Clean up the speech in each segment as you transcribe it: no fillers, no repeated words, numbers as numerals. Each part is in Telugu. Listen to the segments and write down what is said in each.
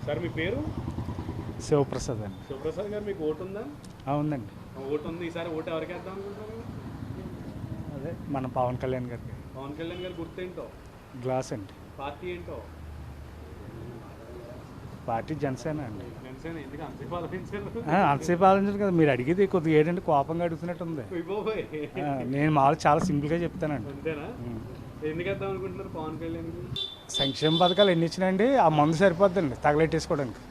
సార్ మీ పేరు? శివప్రసాద్ అండి. శివప్రసాద్ గారు మీకు ఓటు ఉందా? ఉందండి. ఓటు ఉంది. ఈసారి ఓటు ఎవరికి వేద్దాం అనుకుంటున్నారు? అదే మన పవన్ కళ్యాణ్ గారికి. పవన్ కళ్యాణ్ గారు గుర్తేంటో? గ్లాస్ అండి. పార్టీ ఏంటో? పార్టీ జనసేన అండి. జనసేన. ఎందుకు అంతసేపు ఆలోచించారు? అంతసేపు ఆలోచించారు కదా, మీరు అడిగేది కొద్దిగా ఏంటంటే కోపంగా అడుగుతున్నట్టు ఉంది. నేను మామూలు చాలా సింపుల్గా చెప్తానండి. అంతేనా? ఎందుకు వేద్దాం అనుకుంటున్నారు పవన్ కళ్యాణ్? సంక్షేమ పథకాలు ఎన్ని ఇచ్చినాయండి, ఆ మందు సరిపోద్దండి తగలెట్టేసుకోవడానికి.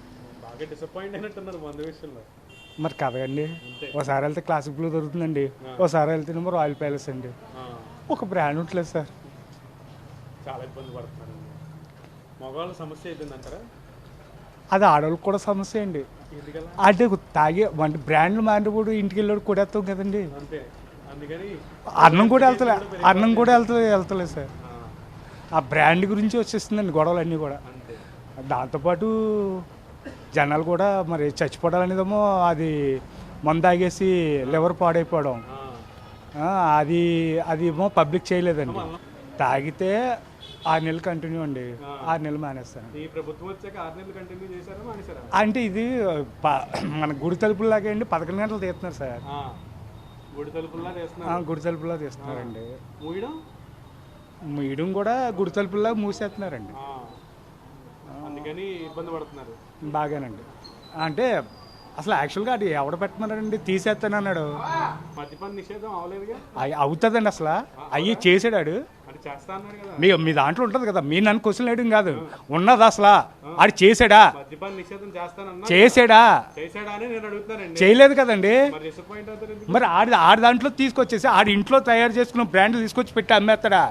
బాగా డిసప్పాయింట్ అయినట్టున్నారు మందు విషయంలో. మరి కదండి, ఒకసారి వెళ్తే క్లాసిక్ బ్లూ దొరుకుతుందండి, ఒకసారి వెళ్తేనేమో రాయల్ ప్యాలెస్ అండి. ఒక బ్రాండ్ ఉండలేదు సార్. చాలా ఇబ్బంది పడుతున్నారు. మగవాళ్ళ సమస్య అయిపోయిందంటారా? అది ఆడవాళ్ళకి కూడా సమస్య అండి. అంటే తాగే అంటే బ్రాండ్లు మారినప్పుడు ఇంటికి వెళ్ళాడు కొడేస్తాం కదండి. అంతే. అందుకని అన్నం కూడా వెళ్తలేదు సార్. ఆ బ్రాండ్ గురించి వచ్చేస్తుందండి గొడవలు అన్నీ కూడా. దాంతోపాటు జనాలు కూడా మరి చచ్చిపోవడాలనేదేమో అది మందు తాగేసి లివర్ పాడైపోవడం, అది ఏమో పబ్లిక్ చేయలేదండి. తాగితే 6 నెలలు కంటిన్యూ అండి, 6 నెలలు మానేస్తాను. ఈ ప్రభుత్వం వచ్చాక 6 నెలలు కంటిన్యూ చేశారా మానేశారా? అంటే ఇది మన గుడి తలుపులాగా అండి, 11 గంటలు తీస్తున్నారు సార్. గుడి తలుపుల్లా తీస్తున్నారు. గుడి తలుపులా తీస్తున్నారండి. మూయడం కూడా గుడి తలుపుల్లా మూసేస్తున్నారండి. అందుకని ఇబ్బంది పడుతున్నారు బాగానండి. అంటే అసలు యాక్చువల్గా అది ఎవడ పెట్టమన్నాడండి, తీసేస్తానన్నాడు. మద్యపాన నిషేధం అవలేదుగా. అవుతుందండి, అసలు అయ్యి చేసాడు. మీ దాంట్లో ఉంటుంది కదా, మీరు నన్ను క్వశ్చన్ వేయడం కాదు, ఉన్నది అసలు ఆడు చేసాడా, మద్యపాన నిషేధం చేసాడా అని నేను అడుగుతానండి. చేయలేదు కదండి. మరి ఆడి దాంట్లో తీసుకొచ్చేసి ఆడి ఇంట్లో తయారు చేసుకున్న బ్రాండ్లు తీసుకొచ్చి పెట్టి అమ్మేస్తాడా?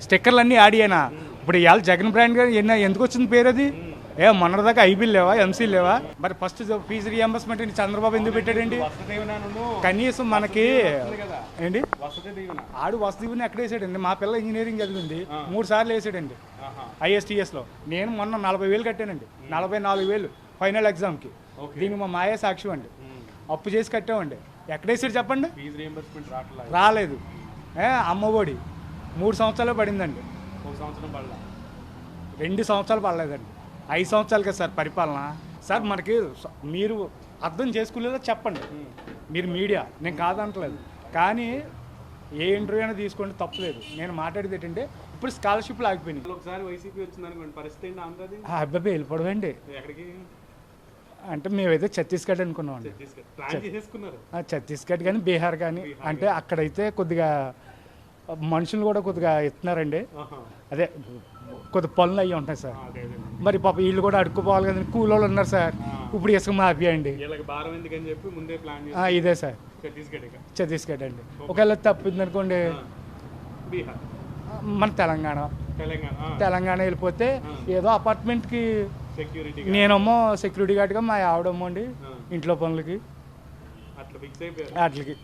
స్టిక్కర్లు అన్నీ ఆడియేనా? ఇప్పుడు ఇవాళ జగన్ బ్రాండ్ గారు ఎందుకు వచ్చింది పేరు? అది మొన్నటిదాకా ఐబీలు లేవా, ఎంసీలు లేవా? మరి ఫస్ట్ ఫీజు రియంబర్స్మెంట్ చంద్రబాబు ఎందుకు పెట్టాడండి? కనీసం మనకి ఏంటి ఆడు వసతి దీవెన ఎక్కడ వేసాడండి? మా పిల్ల ఇంజనీరింగ్ చదివింది, 3 సార్లు వేసాడండి ISTSలో. నేను మొన్న 40,000 కట్టానండి, 44,000 ఫైనల్ ఎగ్జామ్కి. దీనికి మా మాయా సాక్ష్యం అండి. అప్పు చేసి కట్టామండి. ఎక్కడ వేసాడు చెప్పండి? రాలేదు. అమ్మఒడి 3 సంవత్సరాలు పడిందండి, 2 సంవత్సరాలు పడలేదండి. 5 సంవత్సరాలు కదా సార్ పరిపాలన. సార్ మనకి మీరు అర్థం చేసుకునేలా చెప్పండి, మీరు మీడియా, నేను కాదంటలేదు. కానీ ఏ ఇంటర్వ్యూ అయినా తీసుకోండి, తప్పలేదు. నేను మాట్లాడేది ఏంటంటే ఇప్పుడు స్కాలర్షిప్లు ఆగిపోయినాయి. ఒకసారి వైసీపీ వచ్చిందనుకోండి, పరిస్థితి అబ్బాయి వెళ్ళిపోవడం అంటే మేమైతే ఛత్తీస్గఢ్ అనుకున్నామండి. ఛత్తీస్గఢ్ కానీ బీహార్ కానీ, అంటే అక్కడైతే కొద్దిగా మనుషులు కూడా కొద్దిగా ఇస్తున్నారండి. అదే కొద్ది పనులు అయ్యి ఉంటాయి సార్. మరి పాప వీళ్ళు కూడా అడుక్కుపోవాలి కదండి, కూలోళ్ళు ఉన్నారు సార్. ఇప్పుడు ఇసుక మాఫియా అండి. ఇదే సార్ ఛత్తీస్గఢ్ అండి. ఒకవేళ తప్పింది అనుకోండి మన తెలంగాణ వెళ్ళిపోతే ఏదో అపార్ట్మెంట్కి నేనేమో సెక్యూరిటీ గార్డ్గా, మా ఆవిడమ్మో అండి ఇంట్లో పనులకి అట్లకి